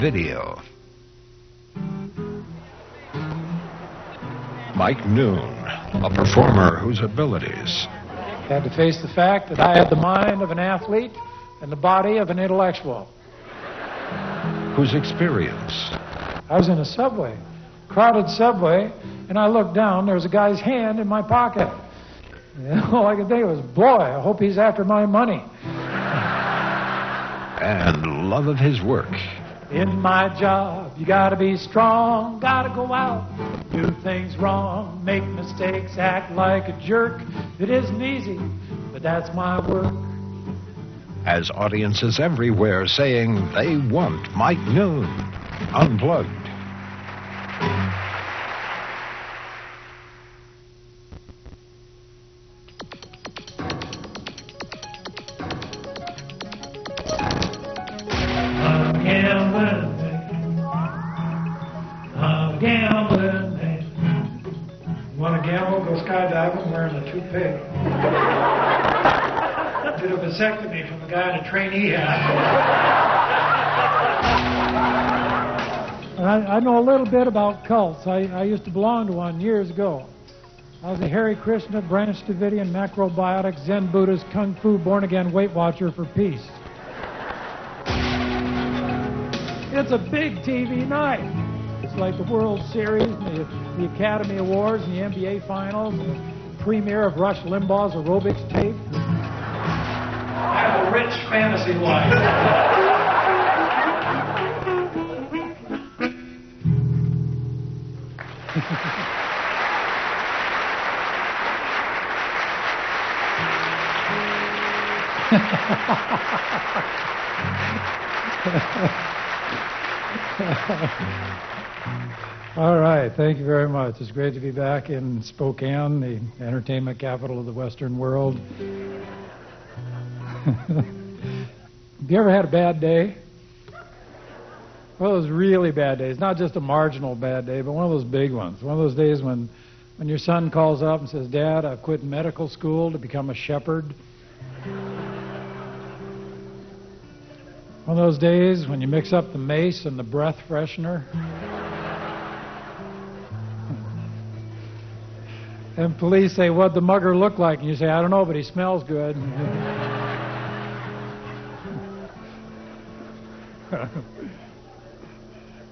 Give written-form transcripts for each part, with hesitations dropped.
Video. Mike Neun, a performer whose abilities had to face the fact that I had the mind of an athlete and the body of an intellectual. Whose experience. I was in a subway, crowded subway, and I looked down, there was a guy's hand in my pocket. And all I could think was, boy, I hope he's after my money. And love of his work. In my job, you gotta be strong, gotta go out, do things wrong, make mistakes, act like a jerk. It isn't easy, but that's my work. As audiences everywhere saying they want Mike Neun unplugged. I'm gambling, man. Want to gamble? Go skydiving wearing a toupee. Did a vasectomy from the guy in a trainee hat. I know a little bit about cults. I used to belong to one years ago. I was a Hare Krishna, Branch Davidian, macrobiotic, Zen Buddhist, Kung Fu, born-again Weight Watcher for peace. It's a big TV night. It's like the World Series, the Academy Awards, and the NBA Finals, and the premiere of Rush Limbaugh's aerobics tape. I have a rich fantasy life. All right, thank you very much. It's great to be back in Spokane, the entertainment capital of the Western world. Have you ever had a bad day? One of those really bad days, not just a marginal bad day, but one of those big ones. One of those days when your son calls up and says, Dad, I've quit medical school to become a shepherd. One of those days when you mix up the mace and the breath freshener. And police say, what'd the mugger look like? And you say, I don't know, but he smells good.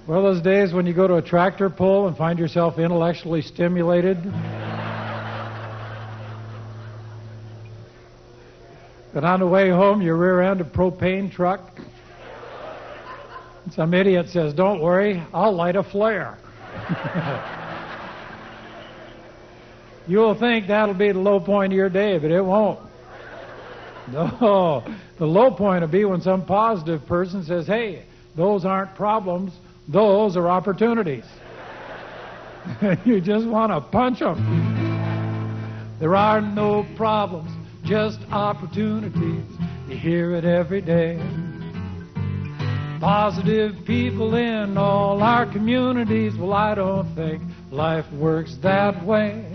One of those days when you go to a tractor pull and find yourself intellectually stimulated. And on the way home, you rear end a propane truck. And some idiot says, don't worry, I'll light a flare. You'll think that'll be the low point of your day, but it won't. No, the low point will be when some positive person says, hey, those aren't problems, those are opportunities. You just want to punch them. There are no problems, just opportunities. You hear it every day. Positive people in all our communities. Well, I don't think life works that way.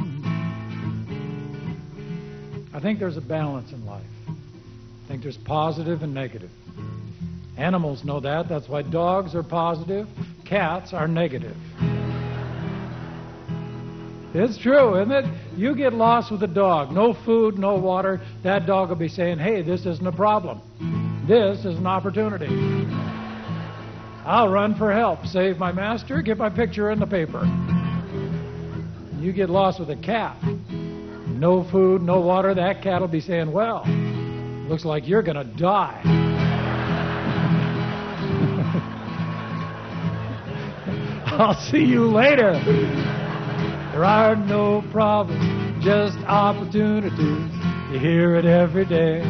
I think there's a balance in life. I think there's positive and negative. Animals know that. That's why dogs are positive, cats are negative. It's true, isn't it? You get lost with a dog, no food, no water, that dog will be saying, hey, this isn't a problem. This is an opportunity. I'll run for help, save my master, get my picture in the paper. You get lost with a cat. No food, no water, that cat will be saying, well, looks like you're going to die. I'll see you later. There are no problems, just opportunities. You hear it every day.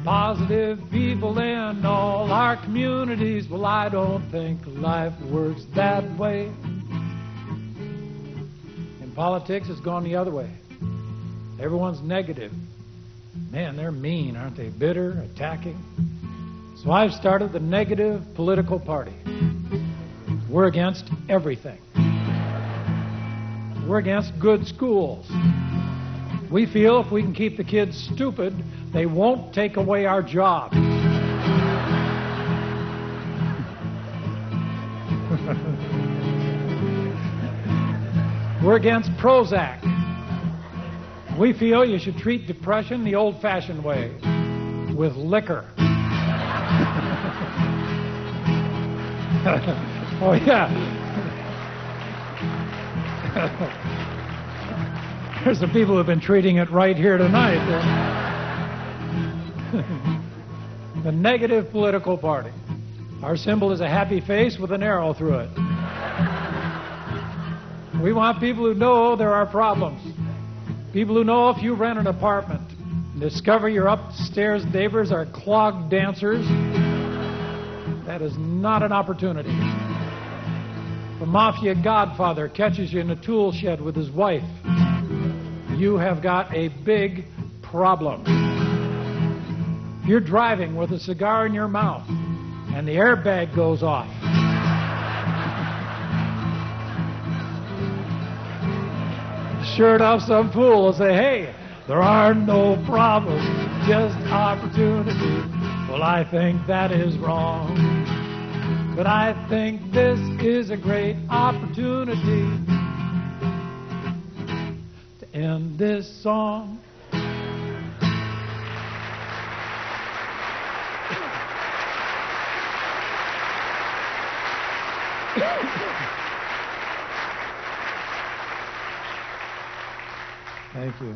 Positive people in all our communities. Well, I don't think life works that way. Politics has gone the other way. Everyone's negative. Man, they're mean, aren't they? Bitter, attacking. So I've started the Negative Political Party. We're against everything. We're against good schools. We feel if we can keep the kids stupid, they won't take away our jobs. We're against Prozac. We feel you should treat depression the old-fashioned way, with liquor. Oh, yeah. There's some people who have been treating it right here tonight. The negative political party. Our symbol is a happy face with an arrow through it. We want people who know there are problems. People who know if you rent an apartment and discover your upstairs neighbors are clogged dancers, that is not an opportunity. The mafia godfather catches you in a tool shed with his wife. You have got a big problem. You're driving with a cigar in your mouth and the airbag goes off. Sure enough, some fool will say, hey, there are no problems, just opportunity. Well, I think that is wrong. But I think this is a great opportunity to end this song. Thank you.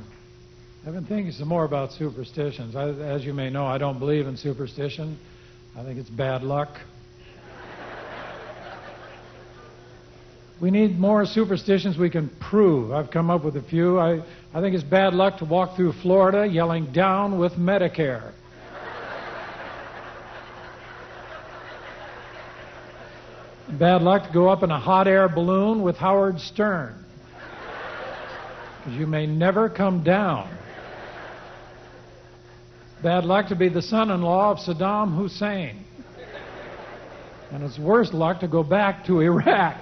I've been thinking some more about superstitions. As you may know, I don't believe in superstition. I think it's bad luck. We need more superstitions we can prove. I've come up with a few. I think it's bad luck to walk through Florida yelling down with Medicare. Bad luck to go up in a hot air balloon with Howard Stern, because you may never come down. Bad luck to be the son-in-law of Saddam Hussein. And it's worse luck to go back to Iraq.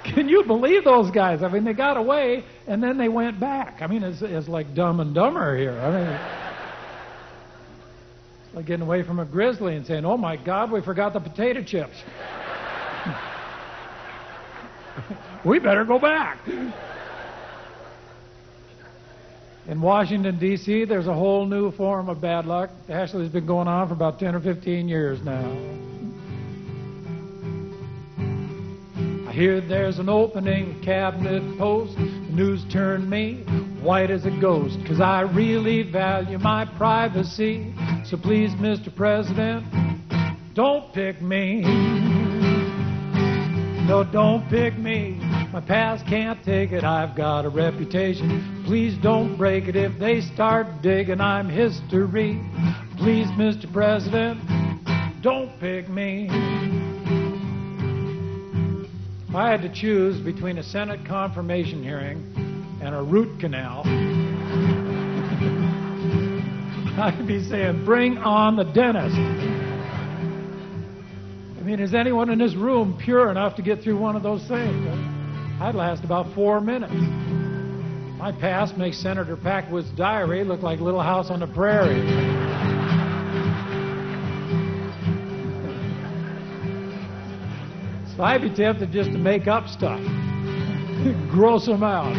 Can you believe those guys? I mean, they got away, and then they went back. I mean, it's like Dumb and Dumber here. I mean, it's like getting away from a grizzly and saying, oh, my God, we forgot the potato chips. We better go back. In Washington, D.C., there's a whole new form of bad luck. Actually, it's been going on for about 10 or 15 years now. I hear there's an opening cabinet post. The news turned me white as a ghost, 'cause I really value my privacy. So please, Mr. President, don't pick me. No, don't pick me. My past can't take it. I've got a reputation. Please don't break it. If they start digging, I'm history. Please, Mr. President, don't pick me. If I had to choose between a Senate confirmation hearing and a root canal, I'd be saying, bring on the dentist. I mean, is anyone in this room pure enough to get through one of those things? I'd last about 4 minutes. My past makes Senator Packwood's diary look like Little House on the Prairie. So I'd be tempted just to make up stuff. Gross them out.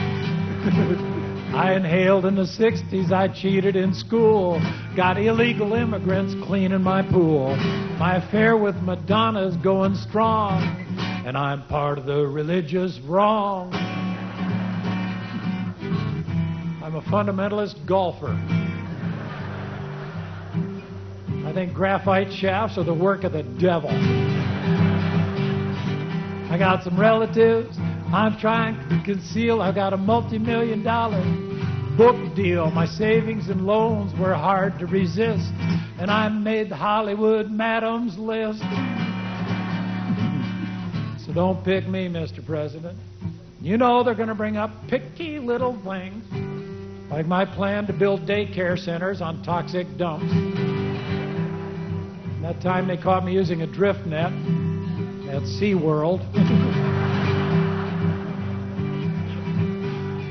I inhaled in the 60s, I cheated in school, got illegal immigrants cleaning my pool. My affair with Madonna's going strong, and I'm part of the religious wrong. I'm a fundamentalist golfer. I think graphite shafts are the work of the devil. I got some relatives I'm trying to conceal. I got a multi-million-dollar book deal. My savings and loans were hard to resist, and I made the Hollywood Madams list. So don't pick me, Mr. President. You know they're going to bring up picky little things, like my plan to build daycare centers on toxic dumps. That time they caught me using a drift net at SeaWorld.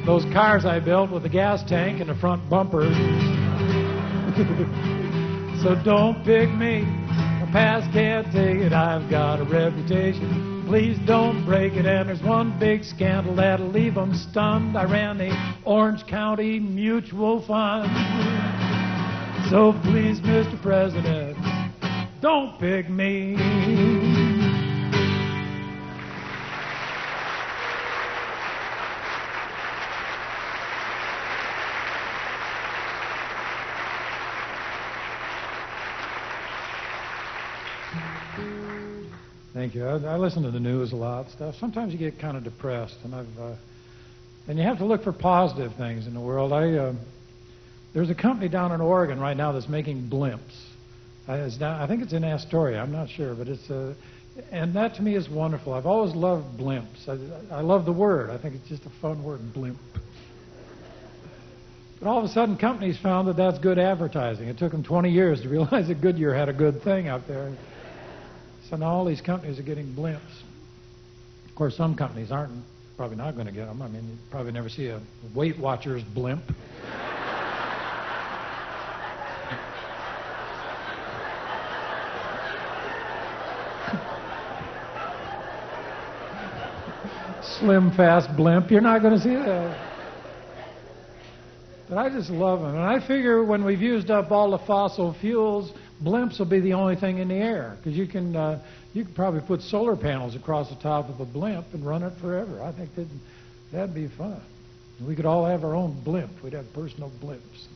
Those cars I built with the gas tank and the front bumpers. So don't pick me. past can't take it. I've got a reputation. Please don't break it. And there's one big scandal that'll leave them stunned. I ran the Orange County Mutual Fund. So please, Mr. President, don't pick me. Thank you. I listen to the news a lot. Stuff. Sometimes you get kind of depressed, and you have to look for positive things in the world. There's a company down in Oregon right now that's making blimps. I think it's in Astoria. I'm not sure, but and that to me is wonderful. I've always loved blimps. I love the word. I think it's just a fun word, blimp. But all of a sudden, companies found that that's good advertising. It took them 20 years to realize that Goodyear had a good thing out there. So now all these companies are getting blimps. Of course, some companies aren't, probably not going to get them. I mean, you probably never see a Weight Watchers blimp. Slim, fast blimp. You're not going to see that. But I just love them. And I figure when we've used up all the fossil fuels, blimps will be the only thing in the air. Because you can probably put solar panels across the top of a blimp and run it forever. I think that'd be fun. We could all have our own blimp. We'd have personal blimps.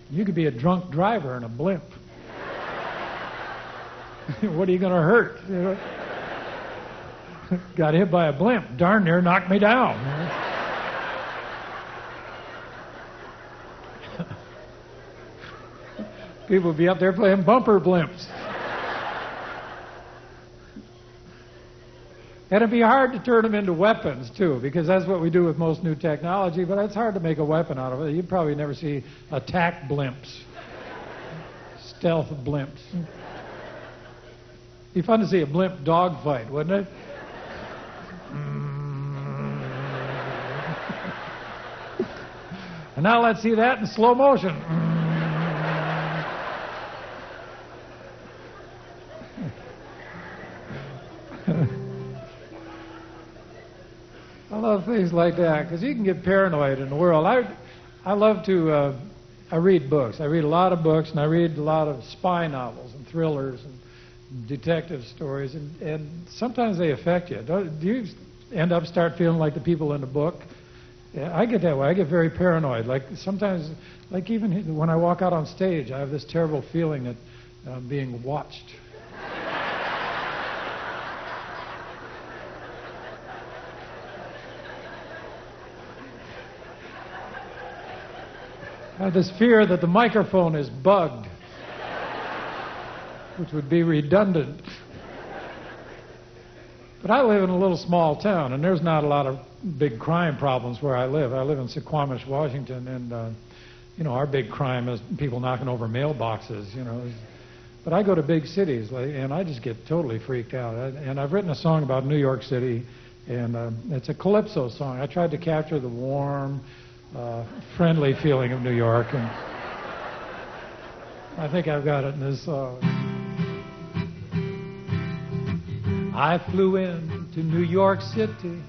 You could be a drunk driver in a blimp. What are you going to hurt? You know? Got hit by a blimp. Darn near knocked me down. People would be up there playing bumper blimps. And it'd be hard to turn them into weapons, too, because that's what we do with most new technology, but it's hard to make a weapon out of it. You'd probably never see attack blimps, stealth blimps. It'd be fun to see a blimp dogfight, wouldn't it? And now let's see that in slow motion. I love things like that because you can get paranoid in the world. I love to I read books. I read a lot of books, and I read a lot of spy novels and thrillers and detective stories, and sometimes they affect you. Do you end up start feeling like the people in the book? Yeah, I get that way. I get very paranoid. Like sometimes, like even when I walk out on stage, I have this terrible feeling that I'm being watched. I have this fear that the microphone is bugged, which would be redundant. But I live in a little small town, and there's not a lot of big crime problems where I live. I live in Suquamish, Washington, and our big crime is people knocking over mailboxes, But I go to big cities, and I just get totally freaked out. And I've written a song about New York City, and it's a calypso song. I tried to capture the warm, friendly feeling of New York, and I think I've got it in this song. I flew into New York City.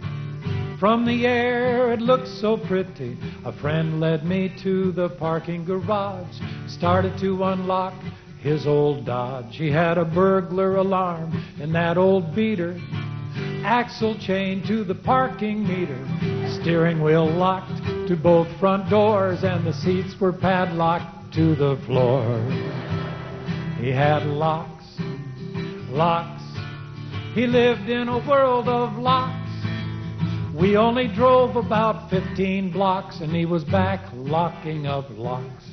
From the air it looked so pretty. A friend led me to the parking garage, started to unlock his old Dodge. He had a burglar alarm in that old beater, axle chained to the parking meter, steering wheel locked to both front doors, and the seats were padlocked to the floor. He had locks, locks. He lived in a world of locks. We only drove about 15 blocks, and he was back locking up locks.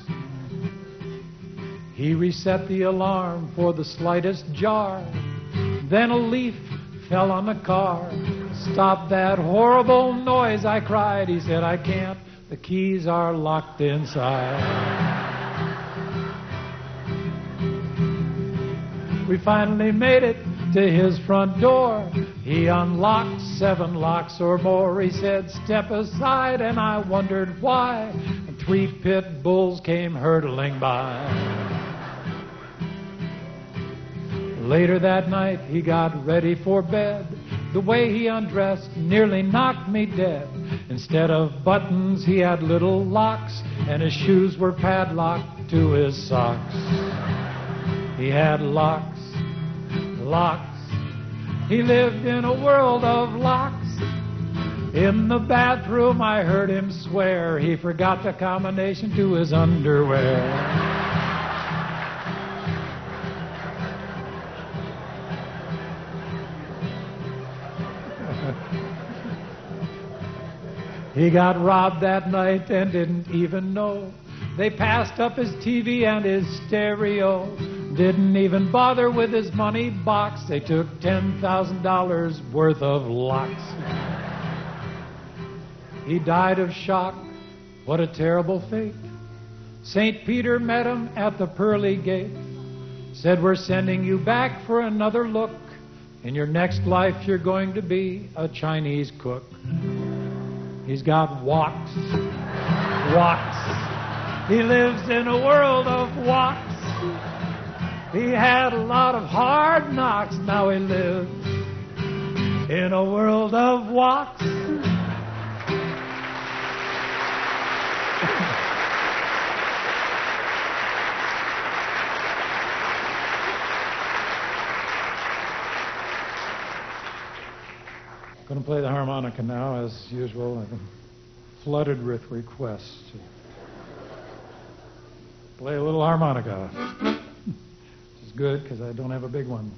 He reset the alarm for the slightest jar. Then a leaf fell on the car. Stop that horrible noise, I cried. He said, I can't. The keys are locked inside. We finally made it to his front door. He unlocked 7 locks or more. He said, step aside, and I wondered why. And 3 pit bulls came hurtling by. Later that night, he got ready for bed. The way he undressed nearly knocked me dead. Instead of buttons, he had little locks, and his shoes were padlocked to his socks. He had locks, locks. He lived in a world of locks. In the bathroom, I heard him swear he forgot the combination to his underwear. He got robbed that night and didn't even know. They passed up his TV and his stereo. Didn't even bother with his money box. They took $10,000 worth of locks. He died of shock. What a terrible fate. St. Peter met him at the pearly gate. Said, we're sending you back for another look. In your next life, you're going to be a Chinese cook. He's got walks, walks. He lives in a world of walks. He had a lot of hard knocks. Now he lives in a world of walks. Going to play the harmonica now, as usual. I've been flooded with requests to play a little harmonica. Which is good, because I don't have a big one.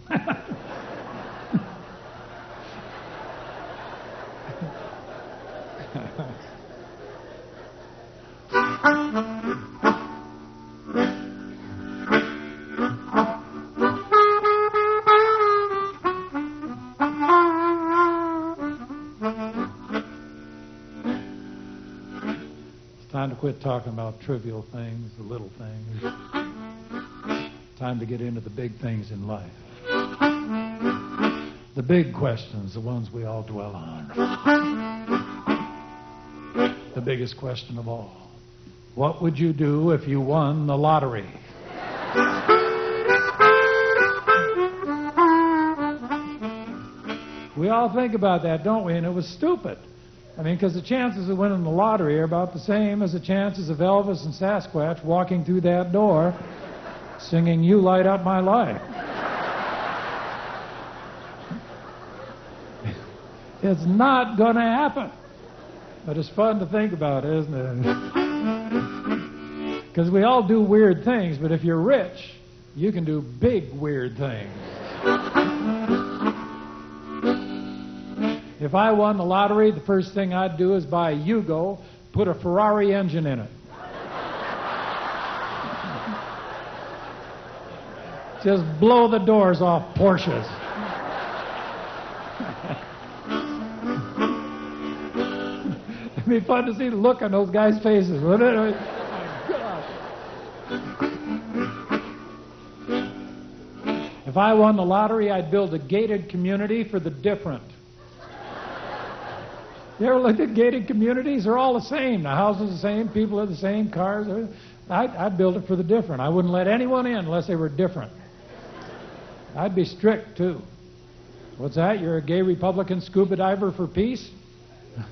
Time to quit talking about trivial things, the little things. Time to get into the big things in life. The big questions, the ones we all dwell on. The biggest question of all. What would you do if you won the lottery? We all think about that, don't we? And it was stupid. I mean, because the chances of winning the lottery are about the same as the chances of Elvis and Sasquatch walking through that door singing, "You Light Up My Life." It's not going to happen. But it's fun to think about, isn't it? Because we all do weird things, but if you're rich, you can do big weird things. If I won the lottery, the first thing I'd do is buy a Yugo, put a Ferrari engine in it. Just blow the doors off Porsches. It'd be fun to see the look on those guys' faces, wouldn't it? Oh, my God. If I won the lottery, I'd build a gated community for the different. You ever looked at gated communities? They're all the same. The houses are the same, people are the same, cars are... I'd build it for the different. I wouldn't let anyone in unless they were different. I'd be strict, too. What's that? You're a gay Republican scuba diver for peace?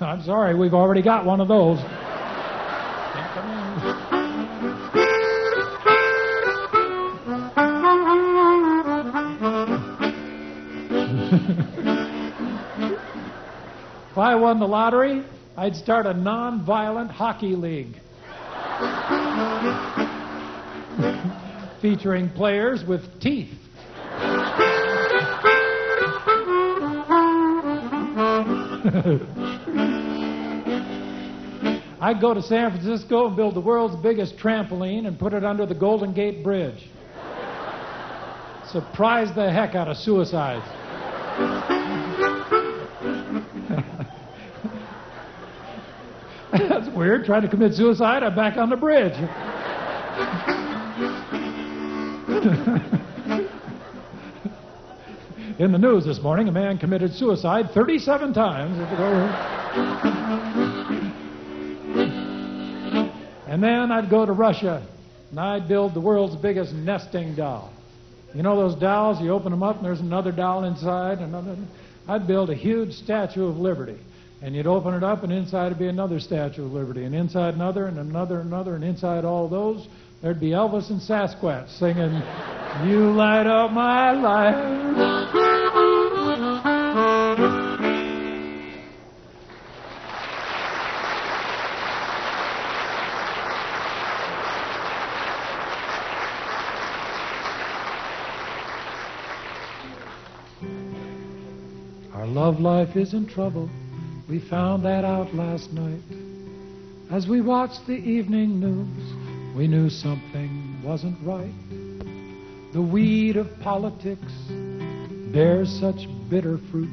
I'm sorry, we've already got one of those. Can't come in. If I won the lottery, I'd start a non-violent hockey league. Featuring players with teeth. I'd go to San Francisco and build the world's biggest trampoline and put it under the Golden Gate Bridge. Surprise the heck out of suicides. That's weird. Trying to commit suicide, I'm back on the bridge. In the news this morning, a man committed suicide 37 times. And then I'd go to Russia, and I'd build the world's biggest nesting doll. You know those dolls, you open them up and there's another doll inside, I'd build a huge Statue of Liberty. And you'd open it up and inside would be another Statue of Liberty. And inside another and another and another. And inside all those, there'd be Elvis and Sasquatch singing, "You light up my life." Our love life is in trouble. We found that out last night. As we watched the evening news, we knew something wasn't right. The weed of politics bears such bitter fruit.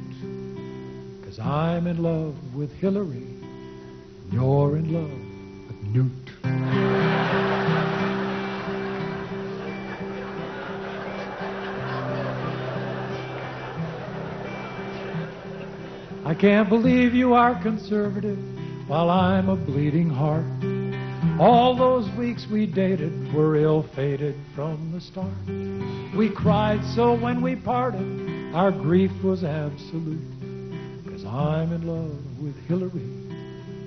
'Cause I'm in love with Hillary, you're in love with Newt. I can't believe you are conservative while I'm a bleeding heart. All those weeks we dated were ill-fated from the start. We cried so when we parted, our grief was absolute. 'Cause I'm in love with Hillary,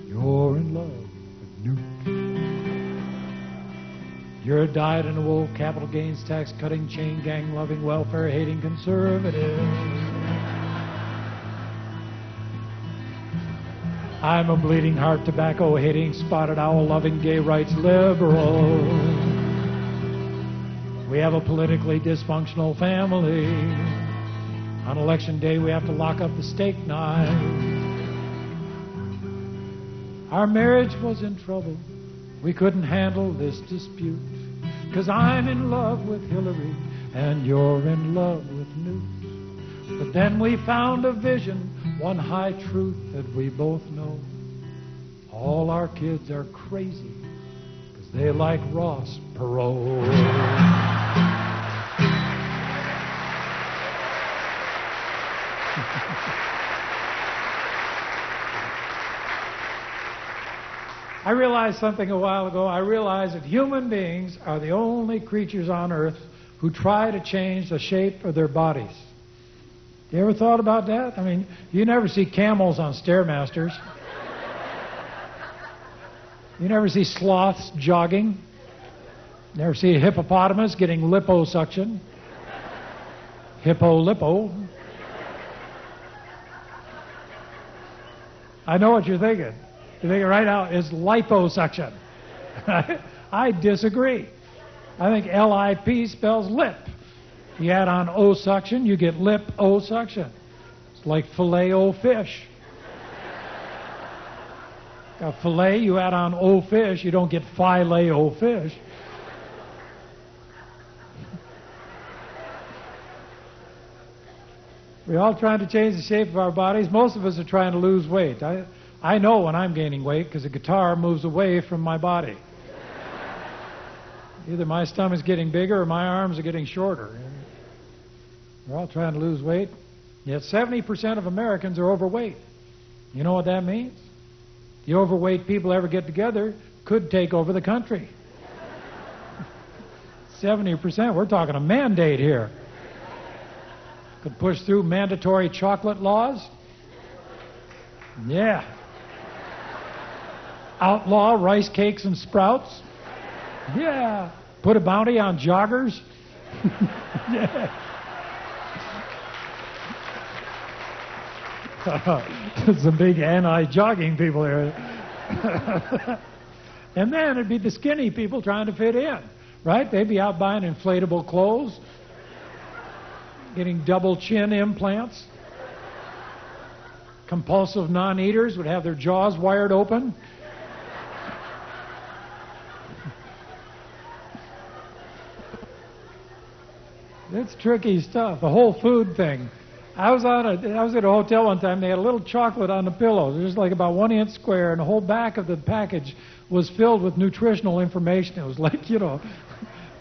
you're in love with Newt. You're a dyed-in-the-wool, capital gains tax-cutting, chain-gang-loving, welfare-hating conservative. I'm a bleeding heart, tobacco-hating, spotted owl-loving, gay rights liberal. We have a politically dysfunctional family. On election day, we have to lock up the steak knife. Our marriage was in trouble. We couldn't handle this dispute. 'Cause I'm in love with Hillary, and you're in love with Newt. But then we found a vision, one high truth that we both know. All our kids are crazy because they like Ross Perot. I realized something a while ago. I realized that human beings are the only creatures on earth who try to change the shape of their bodies. You ever thought about that? I mean, you never see camels on Stairmasters. You never see sloths jogging. You never see a hippopotamus getting liposuction. Hippo-lipo. I know what you're thinking. You're thinking right now, it's liposuction. I disagree. I think L-I-P spells lip. You add on O-suction, you get lip-O-suction. It's like filet-O-fish. Got filet, you add on O-fish, you don't get filet-O-fish. We're all trying to change the shape of our bodies. Most of us are trying to lose weight. I know when I'm gaining weight because the guitar moves away from my body. Either my stomach's getting bigger or my arms are getting shorter. We're all trying to lose weight. Yet 70% of Americans are overweight. You know what that means? The overweight people ever get together could take over the country. 70%, we're talking a mandate here. Could push through mandatory chocolate laws. Yeah. Outlaw rice cakes and sprouts. Yeah. Put a bounty on joggers. Yeah. Some big anti-jogging people here. And then it'd be the skinny people trying to fit in, right? They'd be out buying inflatable clothes, getting double chin implants. Compulsive non-eaters would have their jaws wired open. It's tricky stuff, the whole food thing. I was at a hotel one time. They had a little chocolate on the pillows. It was like about 1 inch square, and the whole back of the package was filled with nutritional information. It was like,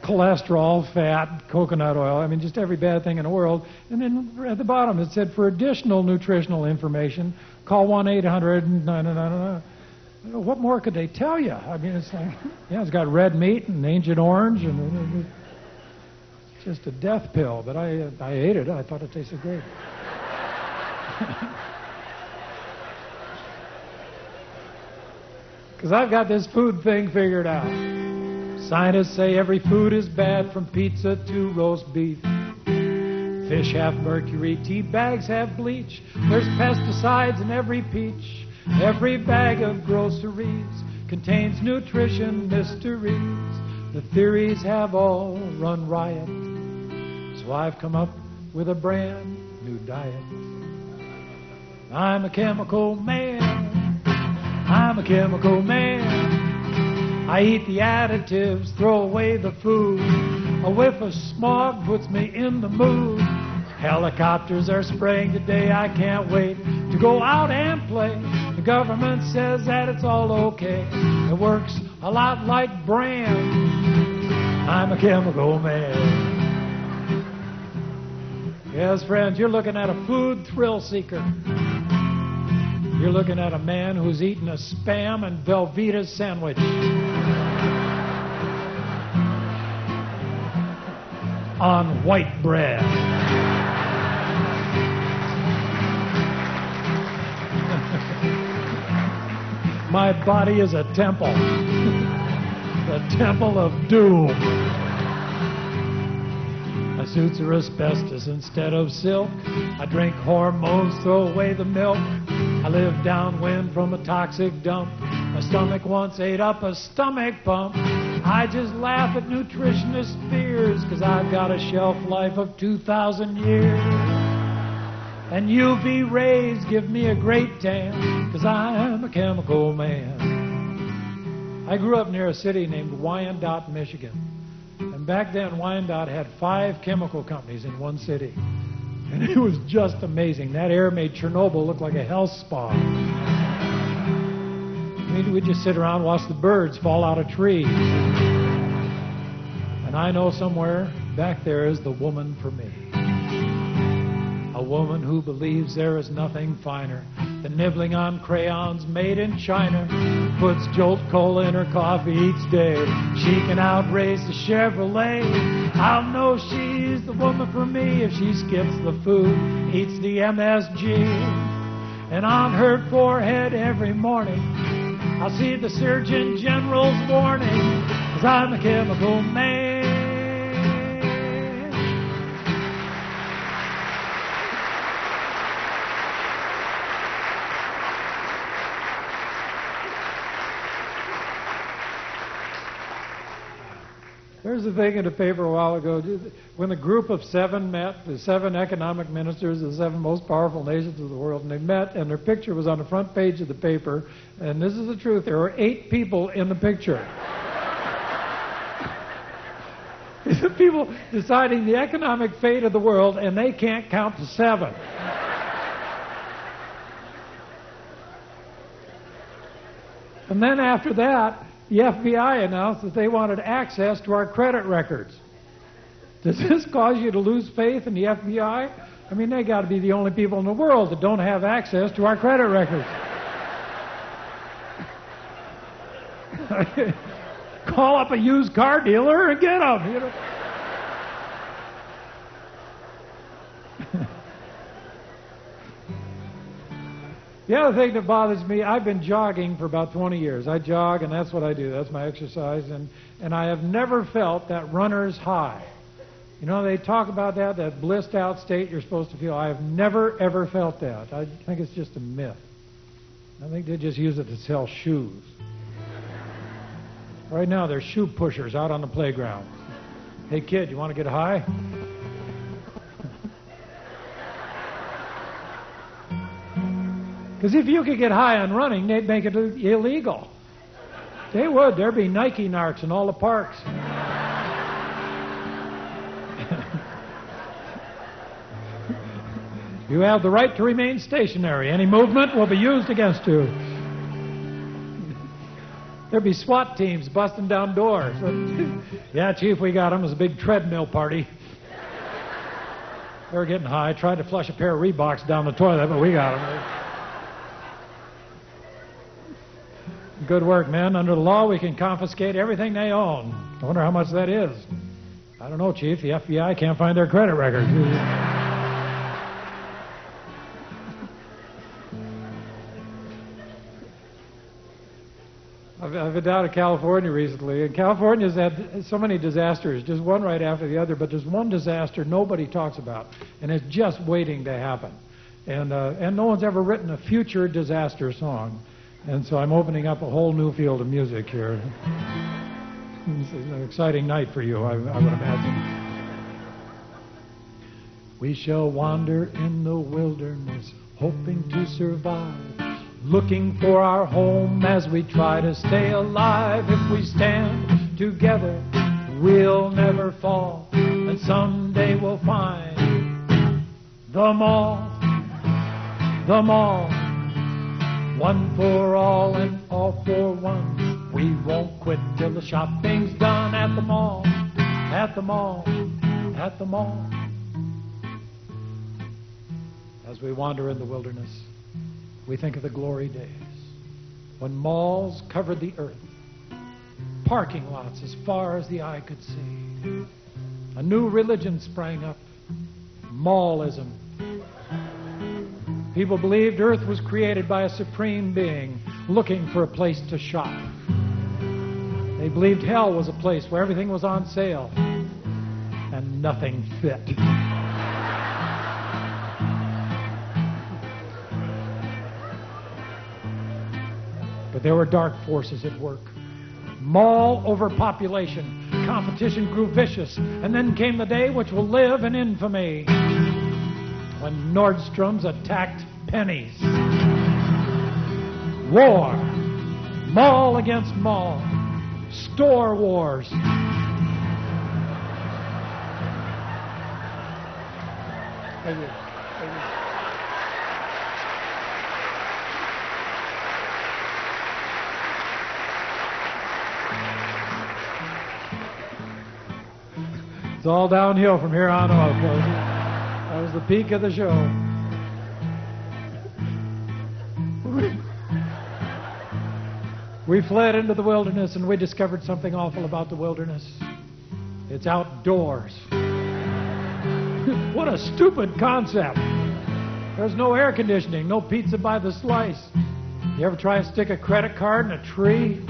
cholesterol, fat, coconut oil. I mean, just every bad thing in the world. And then at the bottom it said, for additional nutritional information, call 1-800-999. What more could they tell you? I mean, it's like, it's got red meat and Agent Orange and just a death pill, but I ate it. I thought it tasted great. Because I've got this food thing figured out. Scientists say every food is bad, from pizza to roast beef. Fish have mercury, tea bags have bleach. There's pesticides in every peach. Every bag of groceries contains nutrition mysteries. The theories have all run riot. So I've come up with a brand new diet. I'm a chemical man. I'm a chemical man. I eat the additives, throw away the food. A whiff of smog puts me in the mood. Helicopters are spraying today, I can't wait to go out and play. The government says that it's all okay. It works a lot like brand. I'm a chemical man. Yes, friends, you're looking at a food thrill seeker. You're looking at a man who's eating a Spam and Velveeta sandwich on white bread. My body is a temple, the temple of doom. My suits are asbestos instead of silk. I drink hormones, throw away the milk. I live downwind from a toxic dump. My stomach once ate up a stomach pump. I just laugh at nutritionist fears, 'cause I've got a shelf life of 2,000 years. And UV rays give me a great tan, 'cause I'm a chemical man. I grew up near a city named Wyandotte, Michigan. And back then, Wyandotte had 5 chemical companies in one city. And it was just amazing. That air made Chernobyl look like a health spa. We'd just sit around and watch the birds fall out of trees. And I know somewhere back there is the woman for me. A woman who believes there is nothing finer than nibbling on crayons made in China. Puts Jolt Cola in her coffee each day. She can outrace the Chevrolet. I'll know she's the woman for me if she skips the food, eats the MSG. And on her forehead every morning, I'll see the Surgeon General's warning, 'cause I'm a chemical man. There's a thing in the paper a while ago, when the group of 7 met, the 7 economic ministers of the 7 most powerful nations of the world, and they met, and their picture was on the front page of the paper, and this is the truth, there were 8 people in the picture. These are people deciding the economic fate of the world, and they can't count to 7. And then after that, the FBI announced that they wanted access to our credit records. Does this cause you to lose faith in the FBI? I mean, they got to be the only people in the world that don't have access to our credit records. Call up a used car dealer and get them, you know. The other thing that bothers me, I've been jogging for about 20 years. I jog, and that's what I do. That's my exercise. And I have never felt that runner's high. You know, they talk about that blissed out state you're supposed to feel. I have never, ever felt that. I think it's just a myth. I think they just use it to sell shoes. Right now, there's shoe pushers out on the playground. Hey, kid, you want to get high? Because if you could get high on running, they'd make it illegal. They would. There'd be Nike narcs in all the parks. You have the right to remain stationary. Any movement will be used against you. There'd be SWAT teams busting down doors. Yeah, Chief, we got them. It was a big treadmill party. They were getting high. Tried to flush a pair of Reeboks down the toilet, but we got them. Good work, men. Under the law, we can confiscate everything they own. I wonder how much that is. I don't know, Chief. The FBI can't find their credit records. I've been down to California recently, and California's had so many disasters, just one right after the other, but there's one disaster nobody talks about, and it's just waiting to happen. And no one's ever written a future disaster song. And so I'm opening up a whole new field of music here. It's an exciting night for you, I would imagine. We shall wander in the wilderness, hoping to survive, looking for our home as we try to stay alive. If we stand together, we'll never fall, and someday we'll find the mall, the mall. One for all and all for one. We won't quit till the shopping's done at the mall, at the mall, at the mall. As we wander in the wilderness, we think of the glory days when malls covered the earth, parking lots as far as the eye could see. A new religion sprang up, mallism. People believed earth was created by a supreme being looking for a place to shop. They believed hell was a place where everything was on sale and nothing fit. But there were dark forces at work. Mall overpopulation. Competition grew vicious. And then came the day which will live in infamy, when Nordstrom's attacked pennies. War. Mall against mall. Store wars. Thank you. Thank you. It's all downhill from here on out, folks. That was the peak of the show. We fled into the wilderness, and we discovered something awful about the wilderness. It's outdoors. What a stupid concept. There's no air conditioning, no pizza by the slice. You ever try to stick a credit card in a tree?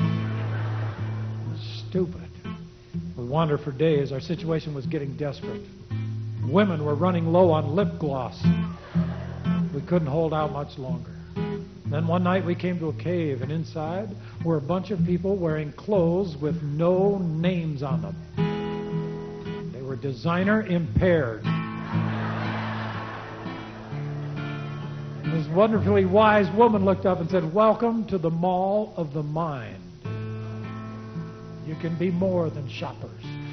Stupid. We wandered for days. Our situation was getting desperate. Women were running low on lip gloss. We couldn't hold out much longer. Then one night we came to a cave, and inside were a bunch of people wearing clothes with no names on them. They were designer impaired. And this wonderfully wise woman looked up and said, "Welcome to the Mall of the Mind. You can be more than shoppers.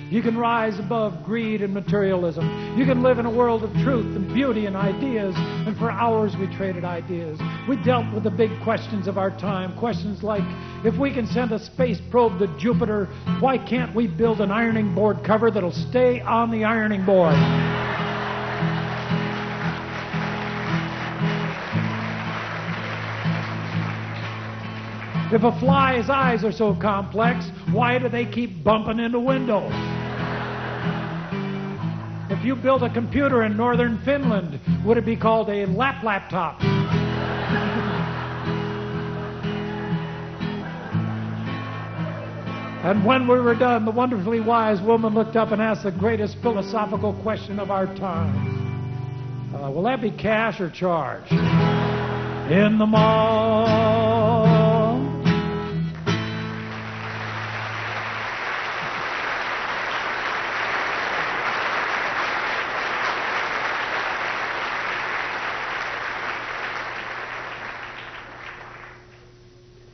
You can rise above greed and materialism. You can live in a world of truth and beauty and ideas." And for hours we traded ideas. We dealt with the big questions of our time. Questions like, if we can send a space probe to Jupiter, why can't we build an ironing board cover that'll stay on the ironing board? If a fly's eyes are so complex, why do they keep bumping into windows? If you built a computer in northern Finland, would it be called a laptop? And when we were done, the wonderfully wise woman looked up and asked the greatest philosophical question of our time. Will that be cash or charge? In the mall.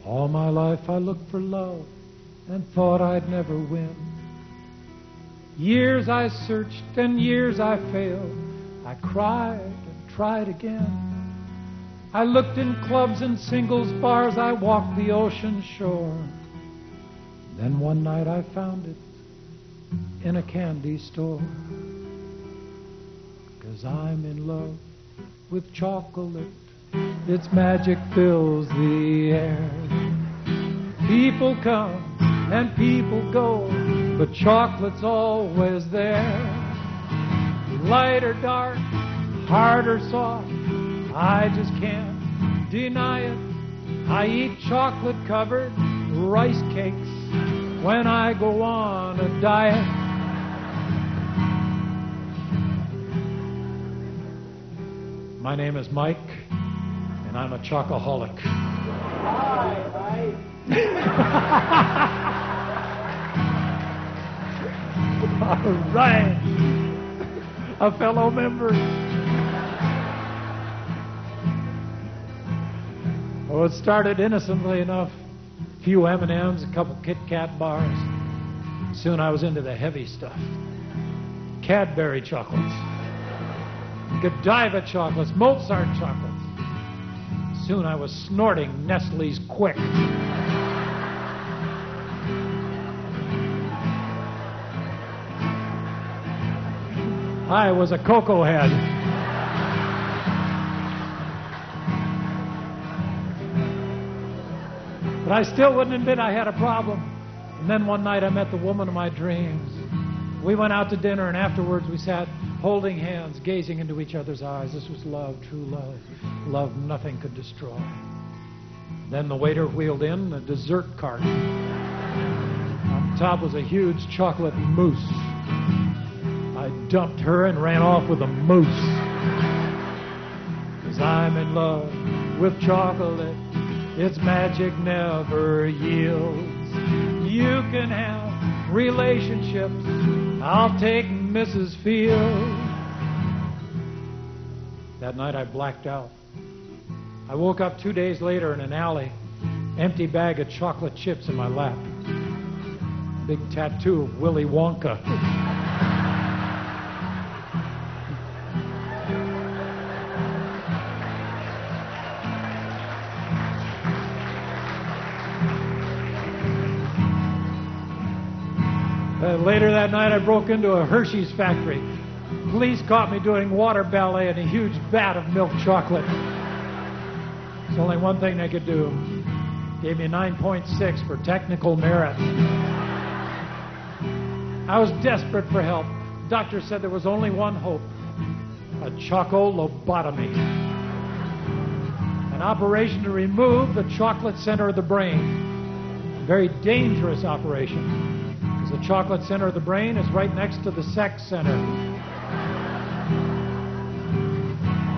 All my life I looked for love and thought I'd never win. Years I searched and years I failed. I cried and tried again. I looked in clubs and singles bars. I walked the ocean shore. Then one night I found it in a candy store. 'Cause I'm in love with chocolate. Its magic fills the air. People come and people go. but chocolate's always there. Light or dark, hard or soft, I just can't deny it. I eat chocolate-covered rice cakes when I go on a diet. My name is Mike, and I'm a chocoholic. Hi, Mike. All right. A fellow member. Oh, it started innocently enough. A few M&Ms, a couple Kit Kat bars. Soon I was into the heavy stuff. Cadbury chocolates. Godiva chocolates, Mozart chocolates. Soon I was snorting Nestle's Quick. I was a cocoa head. But I still wouldn't admit I had a problem. And then one night I met the woman of my dreams. We went out to dinner, and afterwards we sat holding hands, gazing into each other's eyes. This was love, true love. Love nothing could destroy. Then the waiter wheeled in a dessert cart. On top was a huge chocolate mousse. I dumped her and ran off with a moose. 'Cause I'm in love with chocolate. Its magic never yields. You can have relationships. I'll take Mrs. Field. That night I blacked out. I woke up 2 days later in an alley, empty bag of chocolate chips in my lap. Big tattoo of Willy Wonka. Later that night, I broke into a Hershey's factory. Police caught me doing water ballet in a huge vat of milk chocolate. There's only one thing they could do. Gave me 9.6 for technical merit. I was desperate for help. The doctor said there was only one hope. A choco-lobotomy. An operation to remove the chocolate center of the brain. A very dangerous operation. The chocolate center of the brain is right next to the sex center.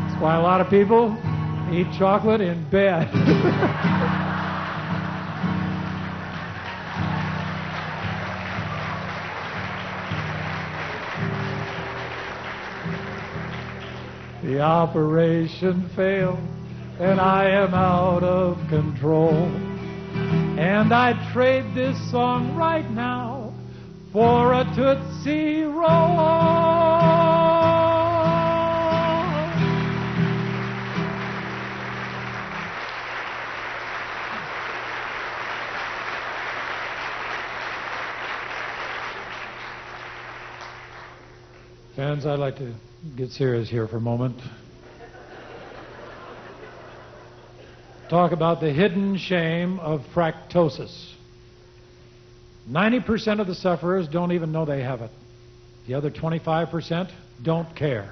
That's why a lot of people eat chocolate in bed. The operation failed, and I am out of control. And I'd trade this song right now for a Tootsie Roll. Fans, I'd like to get serious here for a moment. Talk about the hidden shame of fractosis. 90% of the sufferers don't even know they have it. The other 25% don't care.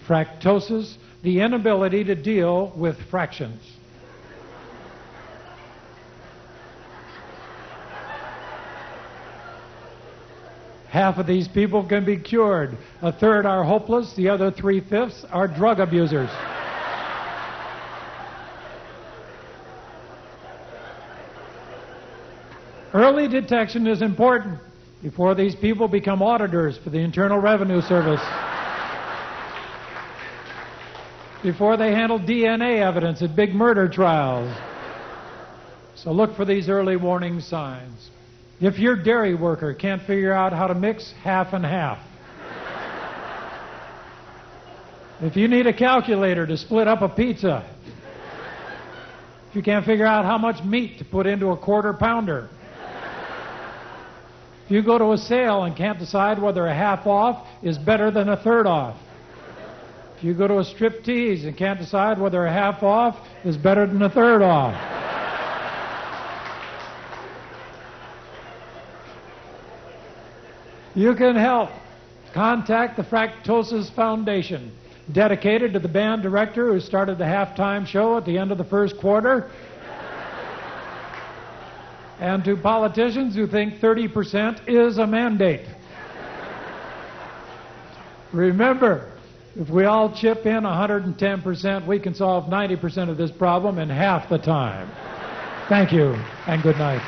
Fractosis, the inability to deal with fractions. Half of these people can be cured. A third are hopeless. The other 3/5 are drug abusers. Early detection is important before these people become auditors for the Internal Revenue Service. Before they handle DNA evidence at big murder trials. So look for these early warning signs. If your dairy worker can't figure out how to mix half and half. If you need a calculator to split up a pizza. If you can't figure out how much meat to put into a quarter pounder. If you go to a sale and can't decide whether a half off is better than a third off. If you go to a strip tease and can't decide whether a half off is better than a third off. You can help. Contact the Fractosis Foundation, dedicated to the band director who started the halftime show at the end of the first quarter, and to politicians who think 30% is a mandate. Remember, if we all chip in 110%, we can solve 90% of this problem in half the time. Thank you, and good night.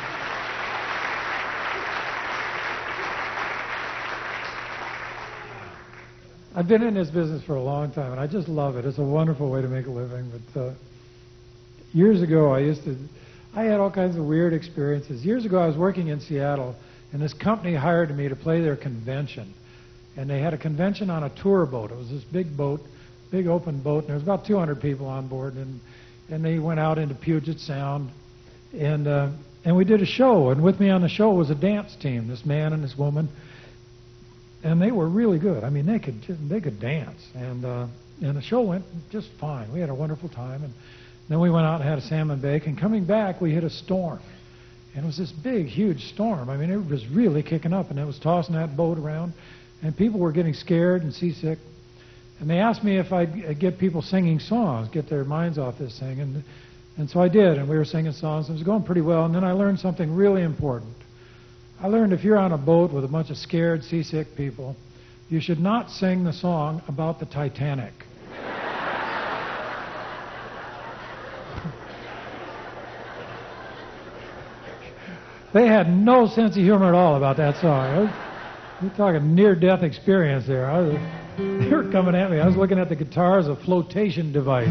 I've been in this business for a long time, and I just love it. It's a wonderful way to make a living. But years ago, I had all kinds of weird experiences. Years ago, I was working in Seattle, and this company hired me to play their convention. And they had a convention on a tour boat. It was this big boat, big open boat, and there was about 200 people on board. And they went out into Puget Sound, and we did a show. And with me on the show was a dance team, this man and this woman. And they were really good. I mean, they could dance, and the show went just fine. We had a wonderful time, and then we went out and had a salmon bake. And coming back, we hit a storm, and it was this big, huge storm. I mean, it was really kicking up, and it was tossing that boat around, and people were getting scared and seasick. And they asked me if I'd get people singing songs, get their minds off this thing, and so I did. And we were singing songs. It was going pretty well. And then I learned something really important. I learned if you're on a boat with a bunch of scared, seasick people, you should not sing the song about the Titanic. They had no sense of humor at all about that song. You're talking near-death experience there. They were coming at me. I was looking at the guitar as a flotation device.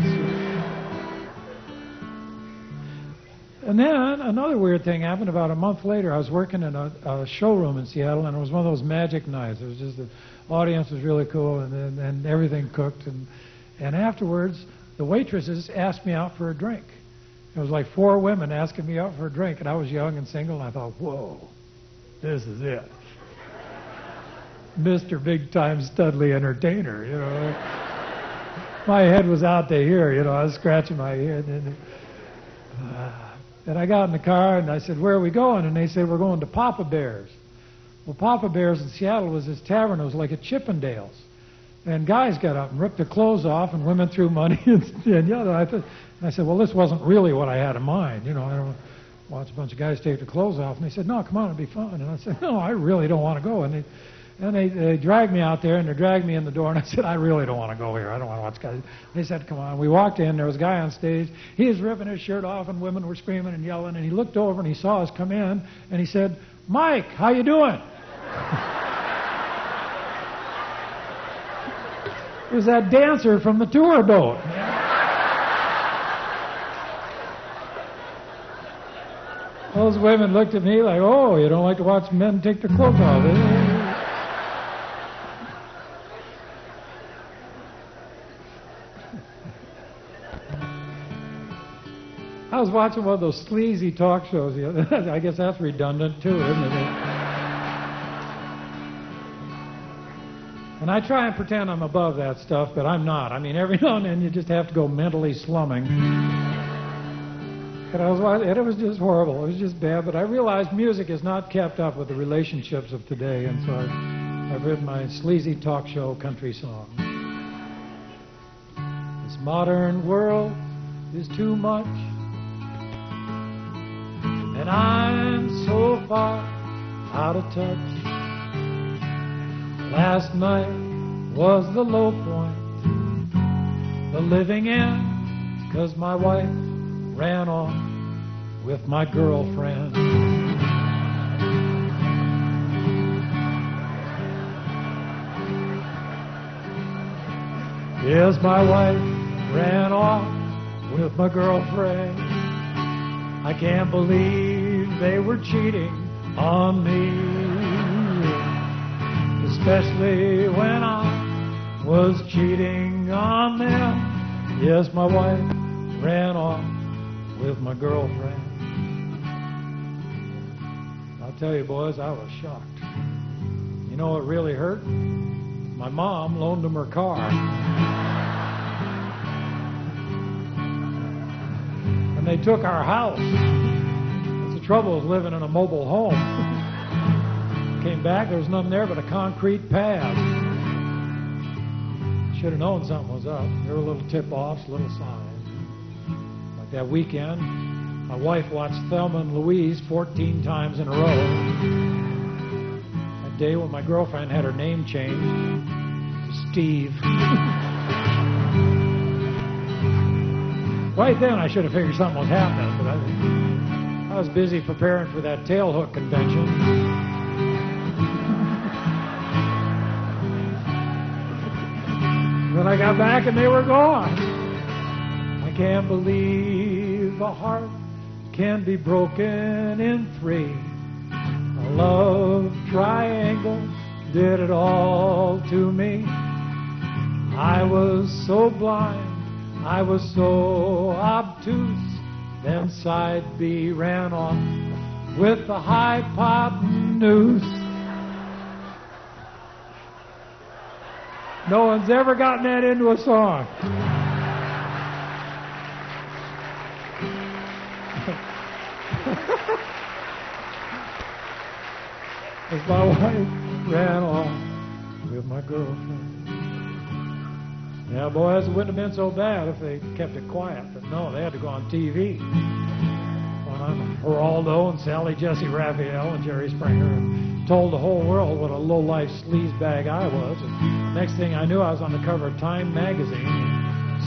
And then another weird thing happened. About a month later, I was working in a showroom in Seattle, and it was one of those magic nights. It was just the audience was really cool, and everything cooked. And afterwards, the waitresses asked me out for a drink. It was like 4 women asking me out for a drink, and I was young and single, and I thought, whoa, this is it. Mr. Big-Time Studley Entertainer, you know. My head was out to here, you know. I was scratching my head. And I got in the car, and I said, where are we going? And they said, we're going to Papa Bear's. Well, Papa Bear's in Seattle was this tavern. It was like a Chippendales. And guys got up and ripped their clothes off, and women threw money and yelled. And I said, well, this wasn't really what I had in mind. You know, I don't watch a bunch of guys take their clothes off. And they said, no, come on, it'll be fun. And I said, no, I really don't want to go. And they dragged me out there, and they dragged me in the door, and I said, I really don't want to go here. I don't want to watch guys. They said, come on. We walked in. There was a guy on stage. He was ripping his shirt off, and women were screaming and yelling, and he looked over, and he saw us come in, and he said, Mike, how you doing? It was that dancer from the tour boat. Those women looked at me like, oh, you don't like to watch men take their clothes off, eh? I was watching one of those sleazy talk shows. I guess that's redundant, too, isn't it? And I try and pretend I'm above that stuff, but I'm not. I mean, every now and then you just have to go mentally slumming. And I was watching, and it was just horrible. It was just bad. But I realized music has not kept up with the relationships of today, and so I've written my sleazy talk show country song. This modern world is too much, and I'm so far out of touch. Last night was the low point, the living end, 'cause my wife ran off with my girlfriend. Yes, my wife ran off with my girlfriend. I can't believe they were cheating on me, especially when I was cheating on them. Yes, my wife ran off with my girlfriend. I'll tell you, boys, I was shocked. You know what really hurt? My mom loaned them her car. And they took our house. That's the trouble with living in a mobile home. Came back, there was nothing there but a concrete pad. Should have known something was up. There were little tip-offs, little signs. Like that weekend, my wife watched Thelma and Louise 14 times in a row. That day when my girlfriend had her name changed to Steve. Right then, I should have figured something was happening, but I was busy preparing for that tailhook convention. Then I got back and they were gone. I can't believe a heart can be broken in three. A love triangle did it all to me. I was so blind, I was so obtuse. Then side B ran off with the hypotenuse. No one's ever gotten that into a song. As my wife ran off with my girlfriend. Yeah, boys, it wouldn't have been so bad if they kept it quiet, but no, they had to go on TV. Went on Geraldo and Sally Jesse Raphael and Jerry Springer and told the whole world what a low-life sleazebag I was. And next thing I knew, I was on the cover of Time magazine,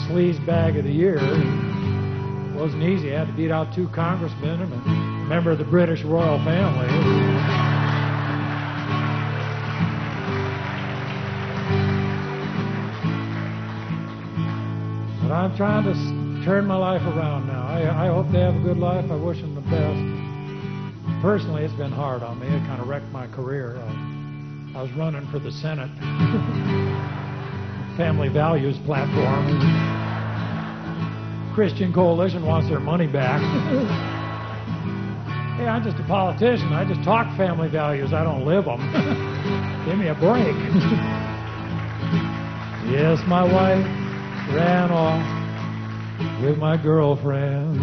sleazebag of the year. It wasn't easy. I had to beat out 2 congressmen and a member of the British royal family. But I'm trying to turn my life around now. I hope they have a good life. I wish them the best. Personally, it's been hard on me. It kind of wrecked my career. I was running for the Senate. Family values platform. Christian Coalition wants their money back. Hey, I'm just a politician. I just talk family values. I don't live them. Give me a break. Yes, my wife ran off with my girlfriend.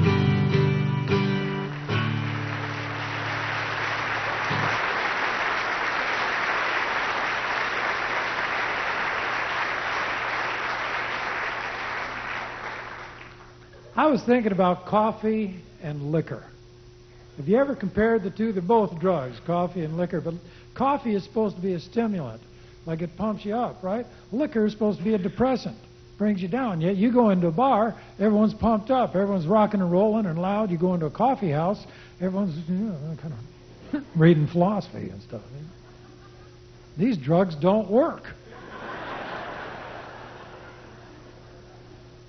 I was thinking about coffee and liquor. Have you ever compared the two? They're both drugs, coffee and liquor, but coffee is supposed to be a stimulant, like it pumps you up, right? Liquor is supposed to be a depressant. Brings you down. Yet you go into a bar, everyone's pumped up, everyone's rocking and rolling and loud. You go into a coffee house, everyone's kind of reading philosophy and stuff. These drugs don't work.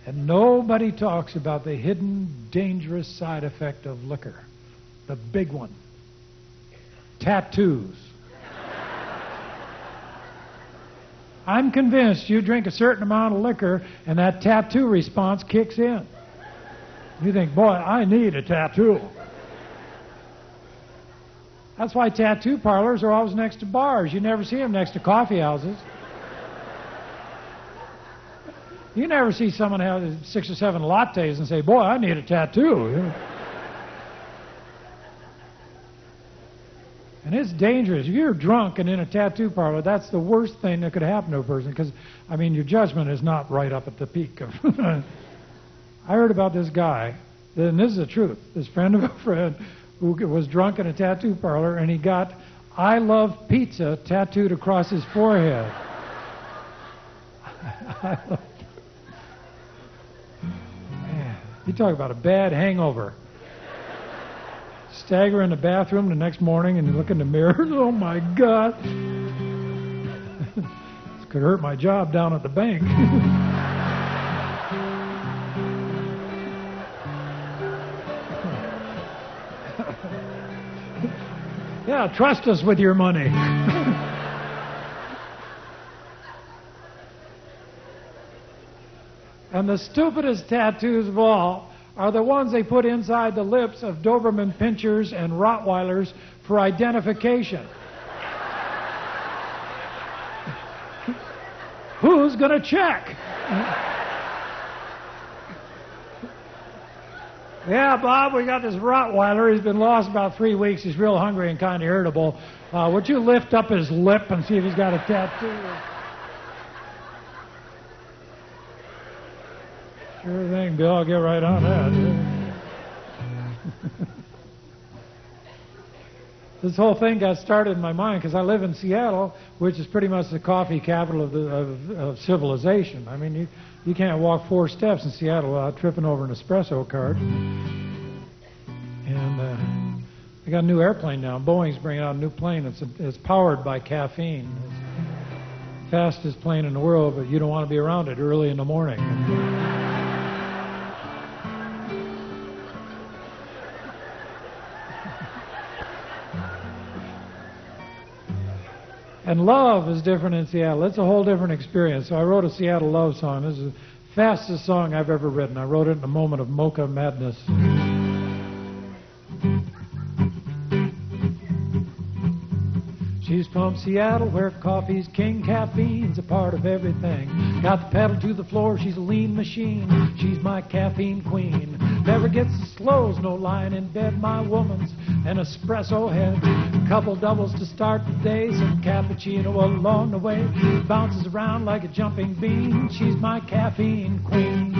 And nobody talks about the hidden, dangerous side effect of liquor. The big one. Tattoos. I'm convinced you drink a certain amount of liquor and that tattoo response kicks in. You think, boy, I need a tattoo. That's why tattoo parlors are always next to bars. You never see them next to coffee houses. You never see someone have 6 or 7 lattes and say, boy, I need a tattoo. And it's dangerous. If you're drunk and in a tattoo parlor, that's the worst thing that could happen to a person because, I mean, your judgment is not right up at the peak of... I heard about this guy, and this is the truth, this friend of a friend who was drunk in a tattoo parlor, and he got I love pizza tattooed across his forehead. Man, you talk about a bad hangover. Stagger in the bathroom the next morning and you look in the mirror. Oh, my God. This could hurt my job down at the bank. Yeah, trust us with your money. And the stupidest tattoos of all are the ones they put inside the lips of Doberman Pinschers and Rottweilers for identification. Who's going to check? Yeah, Bob, we got this Rottweiler. He's been lost about 3 weeks. He's real hungry and kind of irritable. Would you lift up his lip and see if he's got a tattoo? Sure thing, Bill. I'll get right on that. This whole thing got started in my mind because I live in Seattle, which is pretty much the coffee capital of civilization. I mean, you can't walk 4 steps in Seattle without tripping over an espresso cart. And they got a new airplane now. Boeing's bringing out a new plane. It's powered by caffeine. It's the fastest plane in the world, but you don't want to be around it early in the morning. And love is different in Seattle. It's a whole different experience. So I wrote a Seattle love song. This is the fastest song I've ever written. I wrote it in a moment of mocha madness. She's from Seattle where coffee's king, caffeine's a part of everything. Got the pedal to the floor, she's a lean machine. She's my caffeine queen. Never gets the slows, no lying in bed. My woman's an espresso head. Couple doubles to start the day, some cappuccino along the way. Bounces around like a jumping bean. She's my caffeine queen.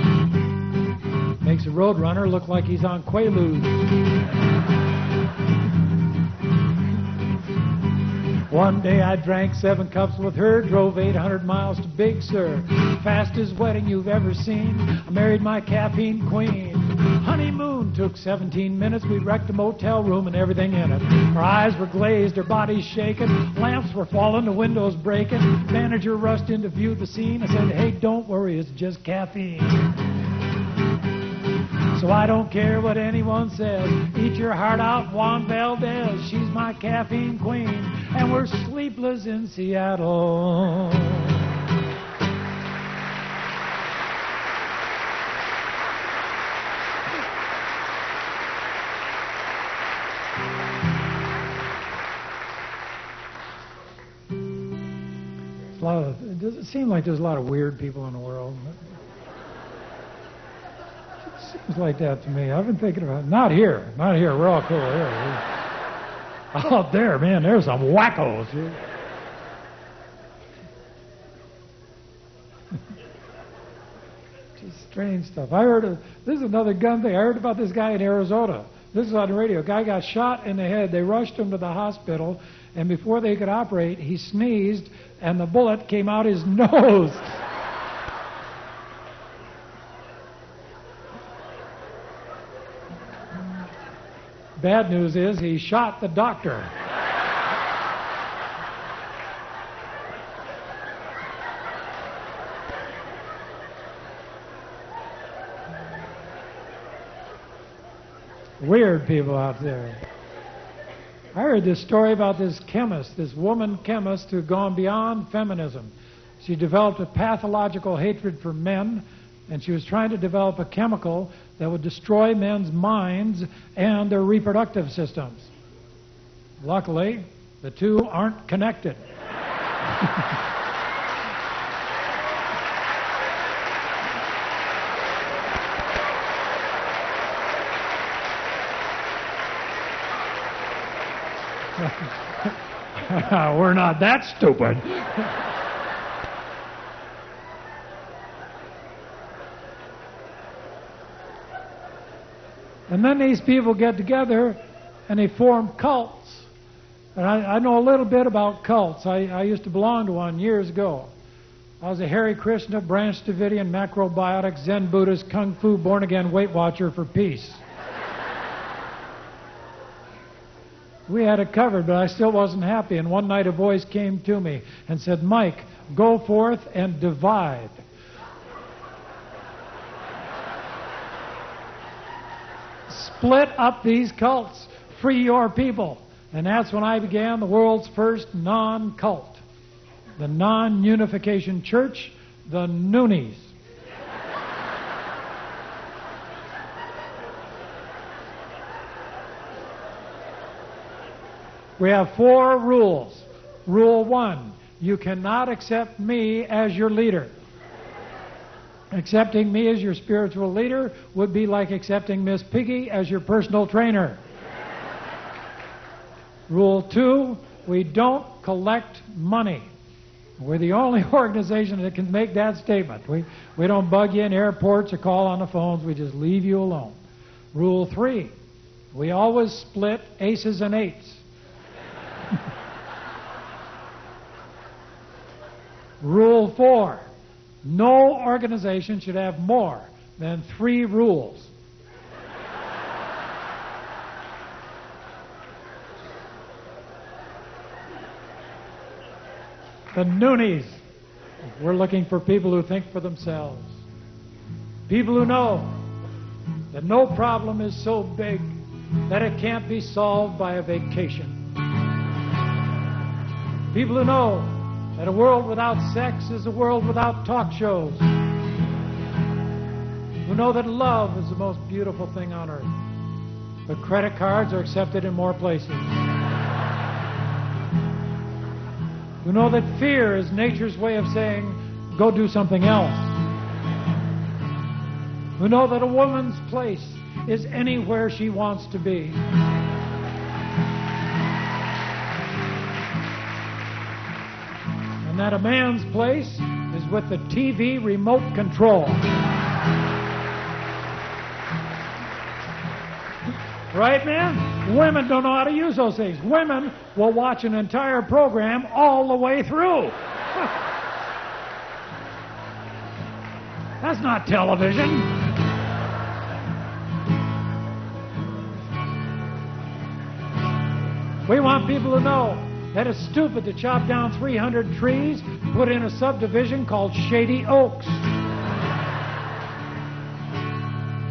Makes a roadrunner look like he's on Quaaludes. One day I drank 7 cups with her, drove 800 miles to Big Sur. Fastest wedding you've ever seen. I married my caffeine queen. Honeymoon took 17 minutes. We wrecked a motel room and everything in it. Her eyes were glazed, her body shaking. Lamps were falling, the windows breaking. Manager rushed in to view the scene. I said, hey, don't worry, it's just caffeine. So I don't care what anyone says. Eat your heart out, Juan Valdez. She's my caffeine queen. And we're sleepless in Seattle. It does seem like there's a lot of weird people in the world. Seems like that to me. I've been thinking about it. Not here. We're all cool here. Out there, man, there's some wackos. Just strange stuff. This is another gun thing. I heard about this guy in Arizona. This is on the radio. A guy got shot in the head. They rushed him to the hospital, and before they could operate, he sneezed, and the bullet came out his nose. Bad news is he shot the doctor. Weird people out there. I heard this story about this chemist, this woman chemist who had gone beyond feminism. She developed a pathological hatred for men, and she was trying to develop a chemical that would destroy men's minds and their reproductive systems. Luckily, the two aren't connected. We're not that stupid. And then these people get together and they form cults. And I know a little bit about cults. I used to belong to one years ago. I was a Hare Krishna, Branch Davidian, macrobiotic, Zen Buddhist, Kung Fu, born-again Weight Watcher for peace. We had it covered, but I still wasn't happy. And one night a voice came to me and said, Mike, go forth and divide. Split up these cults. Free your people. And that's when I began the world's first non-cult. The non-unification church, the Neunies. We have 4 rules. Rule 1, you cannot accept me as your leader. Accepting me as your spiritual leader would be like accepting Miss Piggy as your personal trainer. Rule 2, We don't collect money. We're the only organization that can make that statement. We don't bug you in airports or call on the phones. We just leave you alone. Rule 3, we always split aces and eights. Rule 4, no organization should have more than 3 rules. The Neunies. We're looking for people who think for themselves. People who know that no problem is so big that it can't be solved by a vacation. People who know that a world without sex is a world without talk shows. Who know that love is the most beautiful thing on earth. But credit cards are accepted in more places. Who know that fear is nature's way of saying, go do something else. Who know that a woman's place is anywhere she wants to be. And that a man's place is with the TV remote control. Right, man? Women don't know how to use those things. Women will watch an entire program all the way through. That's not television. We want people to know that it's stupid to chop down 300 trees, put in a subdivision called Shady Oaks.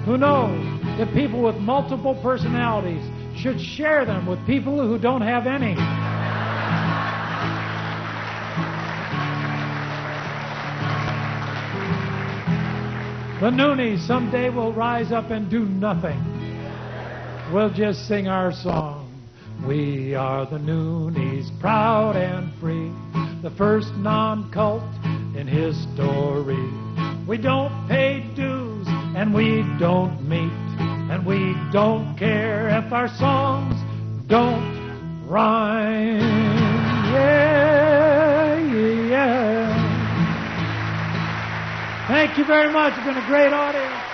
Who knows that people with multiple personalities should share them with people who don't have any. The Neunies someday will rise up and do nothing. We'll just sing our song. We are the Neunies, proud and free, the first non-cult in history. We don't pay dues and we don't meet, and we don't care if our songs don't rhyme. Yeah, yeah. Thank you very much. It's been a great audience.